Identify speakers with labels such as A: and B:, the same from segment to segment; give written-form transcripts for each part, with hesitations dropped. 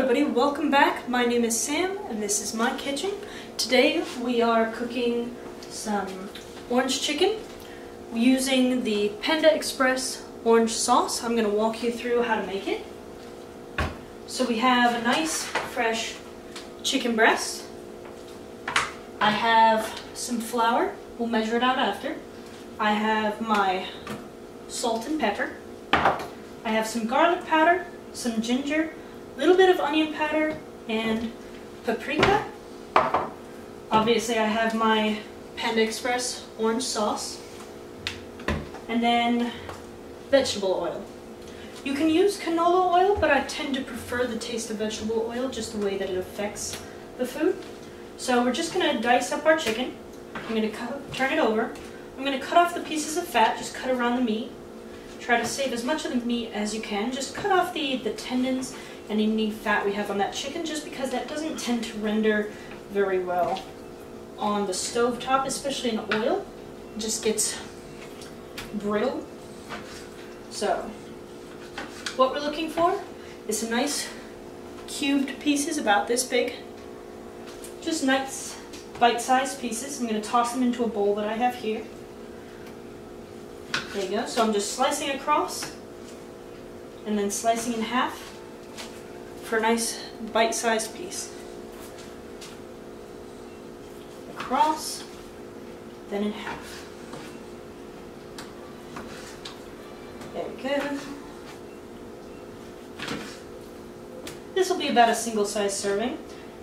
A: everybody, welcome back. My name is Sam and this is my kitchen. Today we are cooking some orange chicken using the Panda Express orange sauce. I'm going to walk you through how to make it. So we have a nice fresh chicken breast. I have some flour, we'll measure it out after. I have my salt and pepper. I have some garlic powder, some ginger, a little bit of onion powder, and paprika. Obviously I have my Panda Express orange sauce. And then vegetable oil. You can use canola oil, but I tend to prefer the taste of vegetable oil, just the way that it affects the food. So we're just going to dice up our chicken. I'm going to turn it over. I'm going to cut off the pieces of fat, just cut around the meat. Try to save as much of the meat as you can. Just cut off the tendons and any fat we have on that chicken, just because that doesn't tend to render very well on the stove top, especially in oil. It just gets brittle. So what we're looking for is some nice cubed pieces about this big. Just nice bite-sized pieces. I'm going to toss them into a bowl that I have here. There you go. So I'm just slicing across and then slicing in half for a nice bite-sized piece. Across, then in half. There we go. This will be about a single-size serving.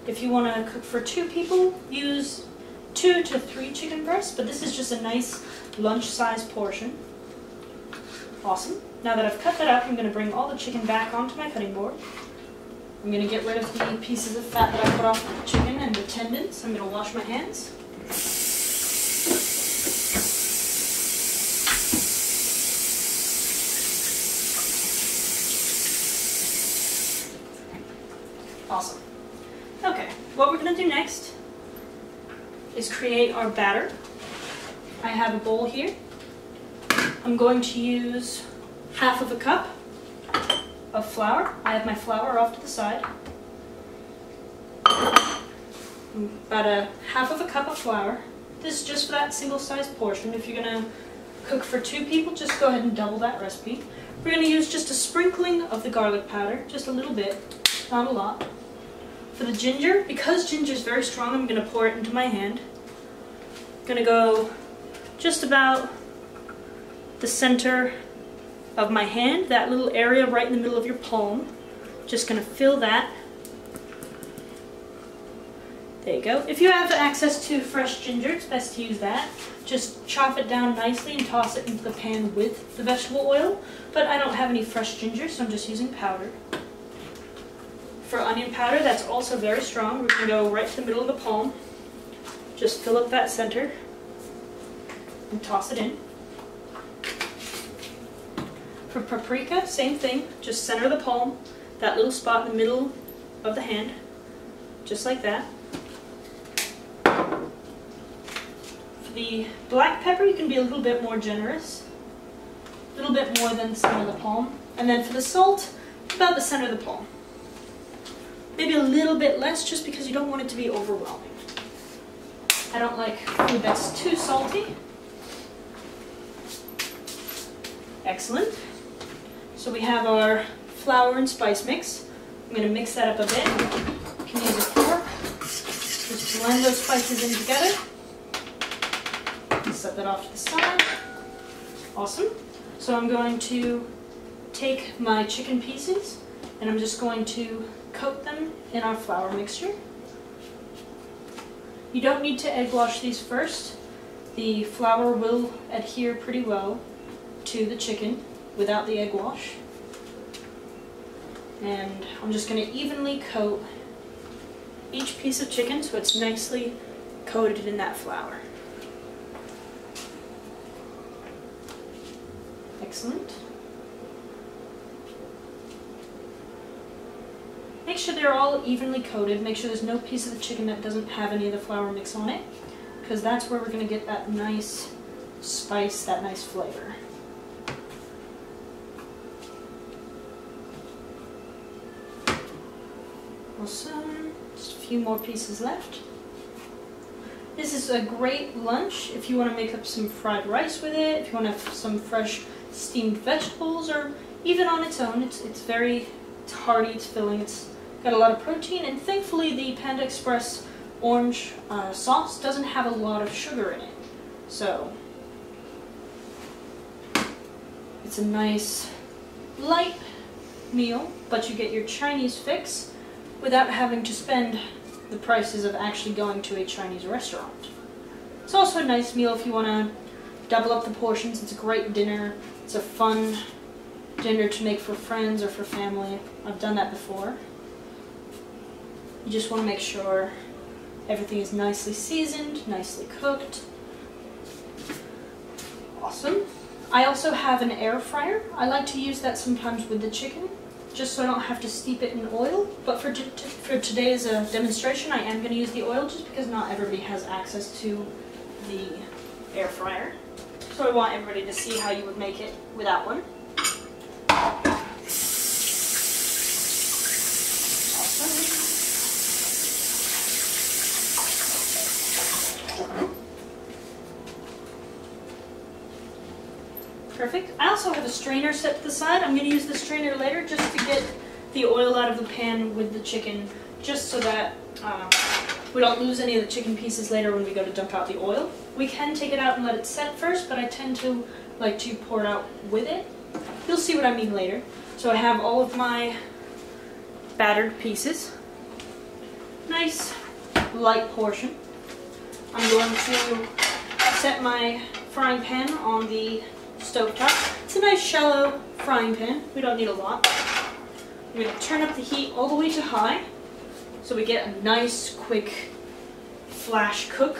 A: If you want to cook for 2 people, use 2 to 3 chicken breasts, but this is just a nice lunch-sized portion. Awesome. Now that I've cut that up, I'm going to bring all the chicken back onto my cutting board. I'm going to get rid of the pieces of fat that I cut off the chicken and the tendons. I'm going to wash my hands. Awesome. Okay, what we're going to do next is create our batter. I have a bowl here. I'm going to use half of a cup of flour. I have my flour off to the side. About a half of a cup of flour. This is just for that single-sized portion. If you're going to cook for 2 people, just go ahead and double that recipe. We're going to use just a sprinkling of the garlic powder, just a little bit, not a lot. For the ginger, because ginger is very strong, I'm going to pour it into my hand. I'm going to go just about the center of my hand, that little area right in the middle of your palm. Just going to fill that. There you go. If you have access to fresh ginger, it's best to use that. Just chop it down nicely and toss it into the pan with the vegetable oil. But I don't have any fresh ginger, so I'm just using powder. For onion powder, that's also very strong. We're going to go right to the middle of the palm. Just fill up that center and toss it in. For paprika, same thing. Just center the palm, that little spot in the middle of the hand, just like that. For the black pepper, you can be a little bit more generous. A little bit more than the center of the palm. And then for the salt, about the center of the palm. Maybe a little bit less, just because you don't want it to be overwhelming. I don't like food that's too salty. Excellent. So we have our flour and spice mix. I'm going to mix that up a bit. You can use a fork. Just blend those spices in together. Set that off to the side. Awesome. So I'm going to take my chicken pieces and I'm just going to coat them in our flour mixture. You don't need to egg wash these first. The flour will adhere pretty well to the chicken without the egg wash. And I'm just going to evenly coat each piece of chicken so it's nicely coated in that flour. Excellent. Make sure they're all evenly coated. Make sure there's no piece of the chicken that doesn't have any of the flour mix on it, because that's where we're going to get that nice spice, that nice flavor. Awesome. Just a few more pieces left. This is a great lunch if you want to make up some fried rice with it, if you want to have some fresh steamed vegetables, or even on its own. It's hearty, it's filling, it's got a lot of protein, and thankfully the Panda Express orange sauce doesn't have a lot of sugar in it. So it's a nice light meal, but you get your Chinese fix without having to spend the prices of actually going to a Chinese restaurant. It's also a nice meal if you want to double up the portions. It's a great dinner. It's a fun dinner to make for friends or for family. I've done that before. You just want to make sure everything is nicely seasoned, nicely cooked. Awesome. I also have an air fryer. I like to use that sometimes with the chicken, just so I don't have to steep it in oil. But for today's demonstration, I am going to use the oil just because not everybody has access to the air fryer. So I want everybody to see how you would make it without one. Perfect. I also have a strainer set to the side. I'm going to use the strainer later just to get the oil out of the pan with the chicken, just so that we don't lose any of the chicken pieces later when we go to dump out the oil. We can take it out and let it set first, but I tend to like to pour it out with it. You'll see what I mean later. So I have all of my battered pieces. Nice light portion. I'm going to set my frying pan on the stovetop. It's a nice shallow frying pan. We don't need a lot. I'm going to turn up the heat all the way to high so we get a nice quick flash cook.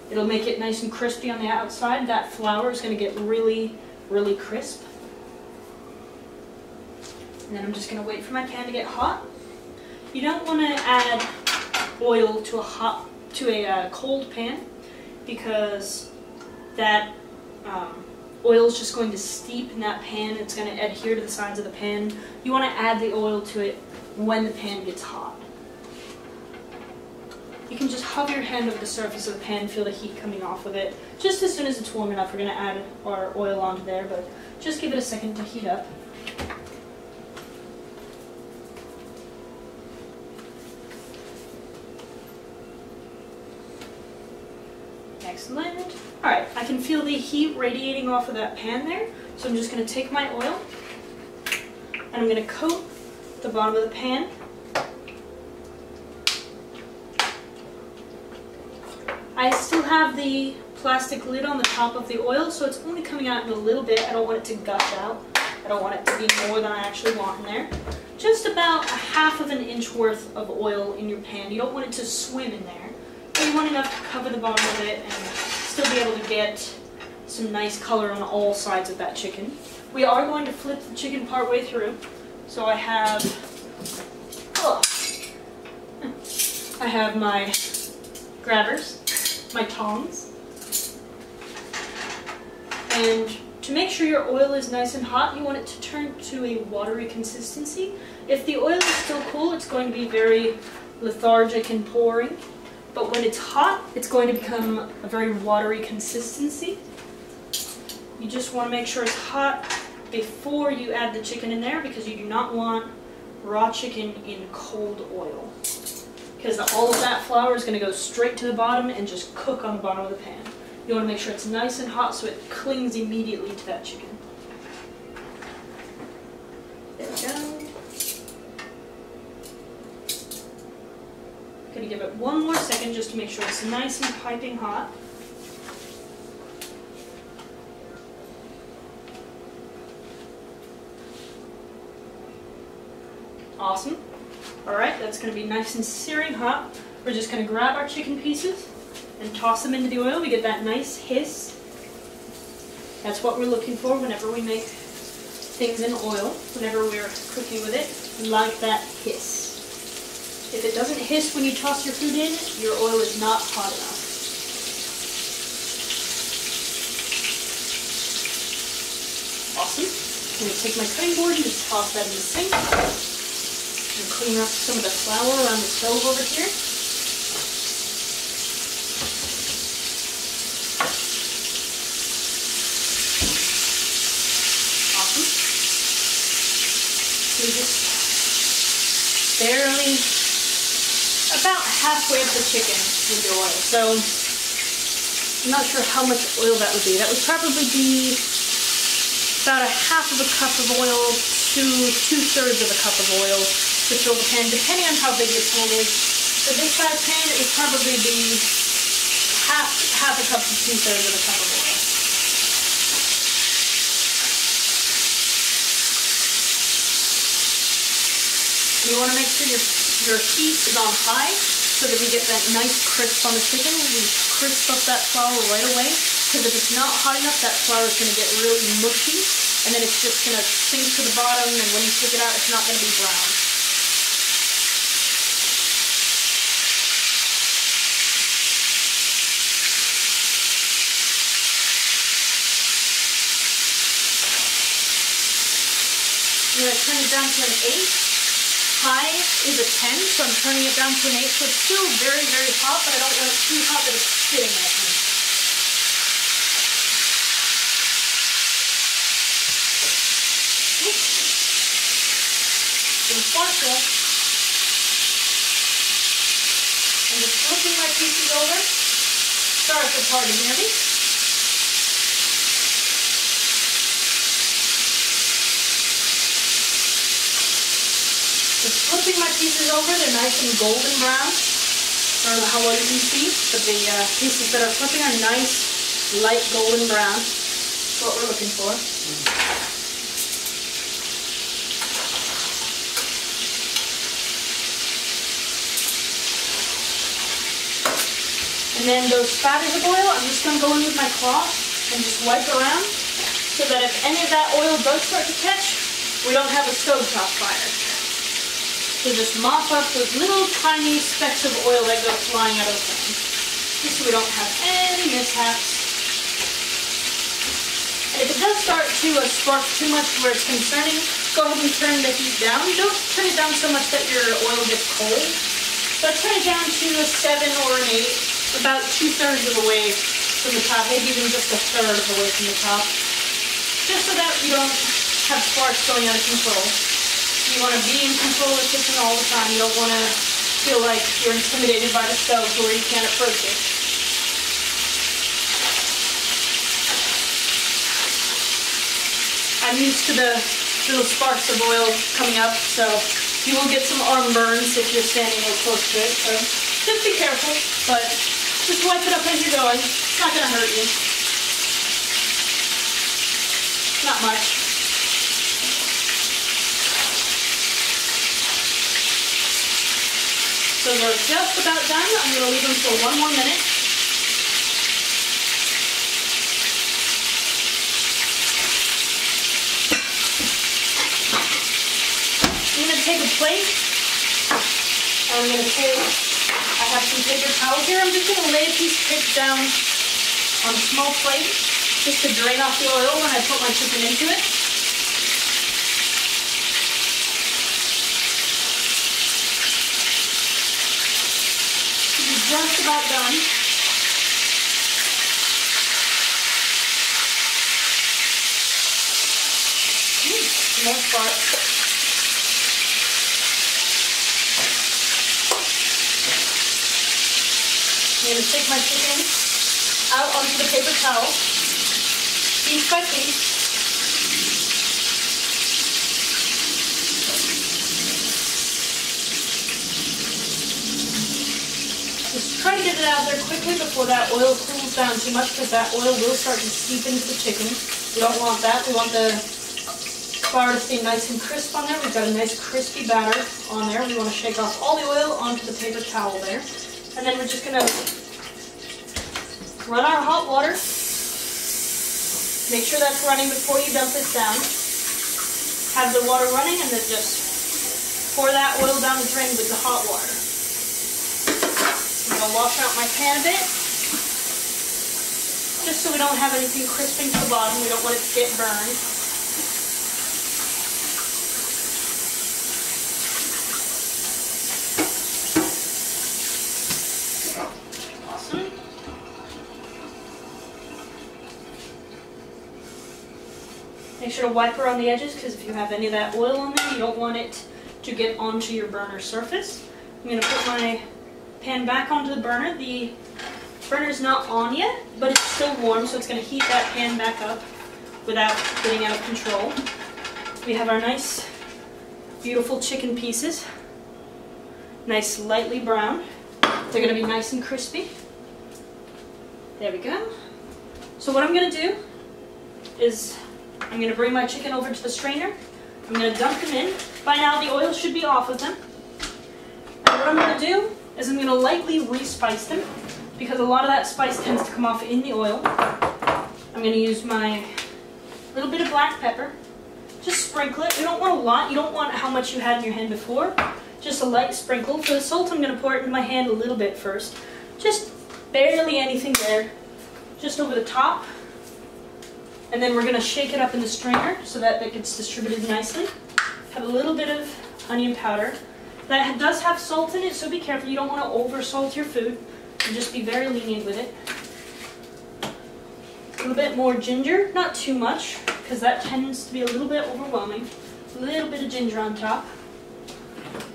A: It'll make it nice and crispy on the outside. That flour is going to get really, really crisp. And then I'm just going to wait for my pan to get hot. You don't want to add oil to a cold pan, because that oil is just going to steep in that pan. It's going to adhere to the sides of the pan. You want to add the oil to it when the pan gets hot. You can just hover your hand over the surface of the pan, feel the heat coming off of it. Just as soon as it's warm enough, we're going to add our oil onto there, but just give it a second to heat up. Excellent. Alright, I can feel the heat radiating off of that pan there, so I'm just going to take my oil and I'm going to coat the bottom of the pan. I still have the plastic lid on the top of the oil, so it's only coming out in a little bit. I don't want it to gush out. I don't want it to be more than I actually want in there. Just about a half of an inch worth of oil in your pan. You don't want it to swim in there. But you want enough to cover the bottom of it and still be able to get some nice color on all sides of that chicken. We are going to flip the chicken partway through. So I have my grabbers, my tongs, and to make sure your oil is nice and hot, you want it to turn to a watery consistency. If the oil is still cool, it's going to be very lethargic and pouring, but when it's hot, it's going to become a very watery consistency. You just want to make sure it's hot before you add the chicken in there, because you do not want raw chicken in cold oil, because all of that flour is going to go straight to the bottom and just cook on the bottom of the pan. You want to make sure it's nice and hot so it clings immediately to that chicken. There we go. I'm going to give it one more second just to make sure it's nice and piping hot. Awesome. Alright, that's going to be nice and searing hot. We're just going to grab our chicken pieces and toss them into the oil. We get that nice hiss. That's what we're looking for whenever we make things in oil. Whenever we're cooking with it, we like that hiss. If it doesn't hiss when you toss your food in, your oil is not hot enough. Awesome. I'm going to take my cutting board and just toss that in the sink. And clean up some of the flour around the stove over here. Awesome. We just barely, about halfway up the chicken with the oil. So I'm not sure how much oil that would be. That would probably be about a half of a cup of oil to 2/3 of a cup of oil to fill the pan, depending on how big your pan is. For this size pan, it would probably be half a cup to 2/3 of a cup of oil. And you want to make sure your heat is on high so that we get that nice crisp on the chicken. We crisp up that flour right away, because if it's not hot enough, that flour is going to get really mushy, and then it's just going to sink to the bottom, and when you take it out, it's not going to be brown. I'm going to turn it down to an 8. High is a 10, so I'm turning it down to an 8. So it's still very, very hot, but I don't want it too hot that it's spitting at me. Oops. Some spatula. I'm just flipping my pieces over. Sorry if it's hard to hear me. Just flipping my pieces over, they're nice and golden brown. I don't know how well you can see, but the pieces that are flipping are nice, light golden brown. That's what we're looking for. And then those spatters of oil, I'm just going to go in with my cloth and just wipe around so that if any of that oil does start to catch, we don't have a stovetop fire. So just mop up those little tiny specks of oil that go flying out of the pan, just so we don't have any mishaps. And if it does start to spark too much where it's concerning, go ahead and turn the heat down. Don't turn it down so much that your oil gets cold, but turn it down to a 7 or an 8, about 2/3 of the way from the top, maybe even just a third of the way from the top, just so that you don't have sparks going out of control. You want to be in control of the kitchen all the time. You don't want to feel like you're intimidated by the stove to where you can't approach it. I'm used to the little sparks of oil coming up, so you will get some arm burns if you're standing real close to it. So just be careful, but just wipe it up as you're going. It's not going to hurt you. Not much. So we're just about done. I'm going to leave them for 1 more minute. I'm going to take a plate. I'm going to take, I have some paper towel here. I'm just going to lay a piece of paper down on a small plate just to drain off the oil when I put my chicken into it. Just about done. More sparks. I'm going to take my chicken out onto the paper towel, piece by piece. Just try to get it out there quickly before that oil cools down too much, because that oil will start to seep into the chicken. We don't want that. We want the flour to stay nice and crisp on there. We've got a nice crispy batter on there. We want to shake off all the oil onto the paper towel there. And then we're just going to run our hot water. Make sure that's running before you dump this down. Have the water running and then just pour that oil down the drain with the hot water. I'm going to wash out my pan a bit, just so we don't have anything crisping to the bottom. We don't want it to get burned. Make sure to wipe around the edges because if you have any of that oil on there, you don't want it to get onto your burner surface. I'm going to put my pan back onto the burner. The burner's not on yet, but it's still warm, so it's going to heat that pan back up without getting out of control. We have our nice, beautiful chicken pieces. Nice, lightly brown. They're going to be nice and crispy. There we go. So what I'm going to do is I'm going to bring my chicken over to the strainer. I'm going to dump them in. By now the oil should be off of them. And what I'm going to do is I'm going to lightly respice them because a lot of that spice tends to come off in the oil. I'm going to use my little bit of black pepper. Just sprinkle it. You don't want a lot. You don't want how much you had in your hand before. Just a light sprinkle. For the salt, I'm going to pour it into my hand a little bit first. Just barely anything there. Just over the top. And then we're going to shake it up in the strainer so that it gets distributed nicely. Have a little bit of onion powder. That does have salt in it, so be careful. You don't want to over salt your food. And just be very lenient with it. A little bit more ginger, not too much, because that tends to be a little bit overwhelming. A little bit of ginger on top.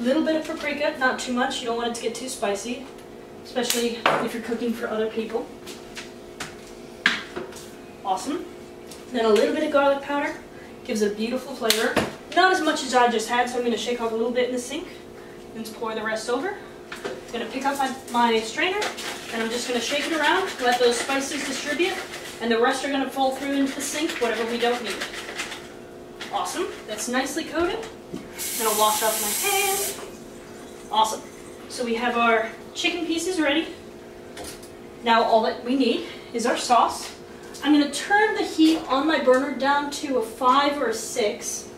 A: A little bit of paprika, not too much. You don't want it to get too spicy, especially if you're cooking for other people. Awesome. Then a little bit of garlic powder. Gives a beautiful flavor. Not as much as I just had, so I'm going to shake off a little bit in the sink. And pour the rest over. I'm going to pick up my strainer, and I'm just going to shake it around, let those spices distribute, and the rest are going to fall through into the sink, whatever we don't need. Awesome. That's nicely coated. I'm going to wash off my hand. Awesome. So we have our chicken pieces ready. Now all that we need is our sauce. I'm going to turn the heat on my burner down to a 5 or a 6.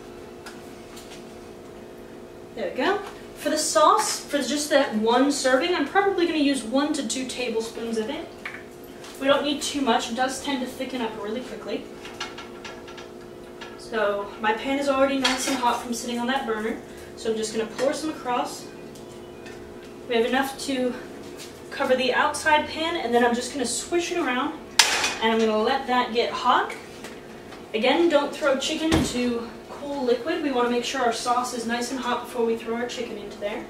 A: There we go. For the sauce, for just that one serving, I'm probably going to use 1 to 2 tablespoons of it. We don't need too much. It does tend to thicken up really quickly. So my pan is already nice and hot from sitting on that burner. So I'm just going to pour some across. We have enough to cover the outside pan, and then I'm just going to swish it around. And I'm going to let that get hot. Again, don't throw chicken into cool liquid. We want to make sure our sauce is nice and hot before we throw our chicken into there.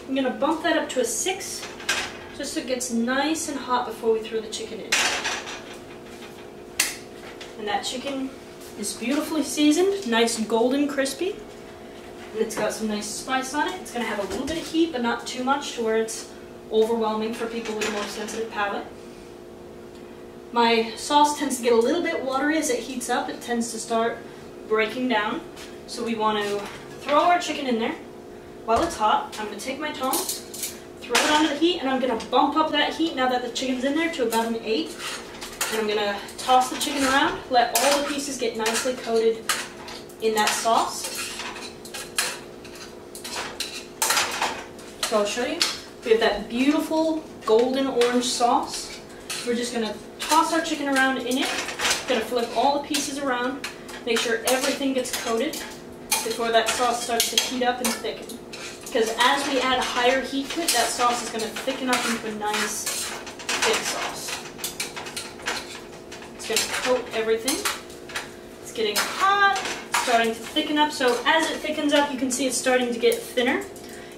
A: I'm going to bump that up to a 6, just so it gets nice and hot before we throw the chicken in. And that chicken is beautifully seasoned, nice golden crispy. And it's got some nice spice on it. It's going to have a little bit of heat, but not too much to where it's overwhelming for people with a more sensitive palate. My sauce tends to get a little bit watery as it heats up. It tends to start breaking down. So we want to throw our chicken in there. While it's hot, I'm going to take my tongs, throw it onto the heat, and I'm going to bump up that heat now that the chicken's in there to about an 8. And I'm going to toss the chicken around, let all the pieces get nicely coated in that sauce. So I'll show you. We have that beautiful golden orange sauce. We're just going to toss our chicken around in it. Going to flip all the pieces around. Make sure everything gets coated before that sauce starts to heat up and thicken. Because as we add higher heat to it, that sauce is going to thicken up into a nice, thick sauce. It's going to coat everything. It's getting hot, it's starting to thicken up. So as it thickens up, you can see it's starting to get thinner.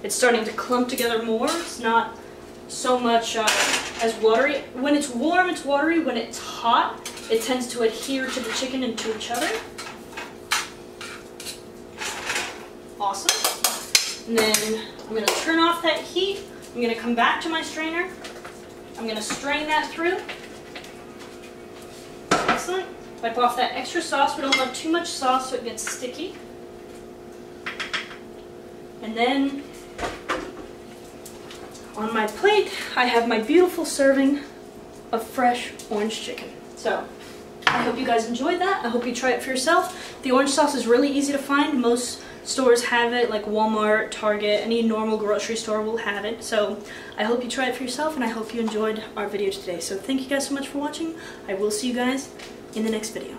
A: It's starting to clump together more. It's not so much as watery. When it's warm, it's watery. When it's hot, it tends to adhere to the chicken and to each other. Awesome. And then I'm going to turn off that heat. I'm going to come back to my strainer. I'm going to strain that through. Excellent. Wipe off that extra sauce. We don't want too much sauce so it gets sticky. And then on my plate, I have my beautiful serving of fresh orange chicken. So I hope you guys enjoyed that. I hope you try it for yourself. The orange sauce is really easy to find. Most stores have it, like Walmart, Target, any normal grocery store will have it. So I hope you try it for yourself, and I hope you enjoyed our video today. So thank you guys so much for watching. I will see you guys in the next video.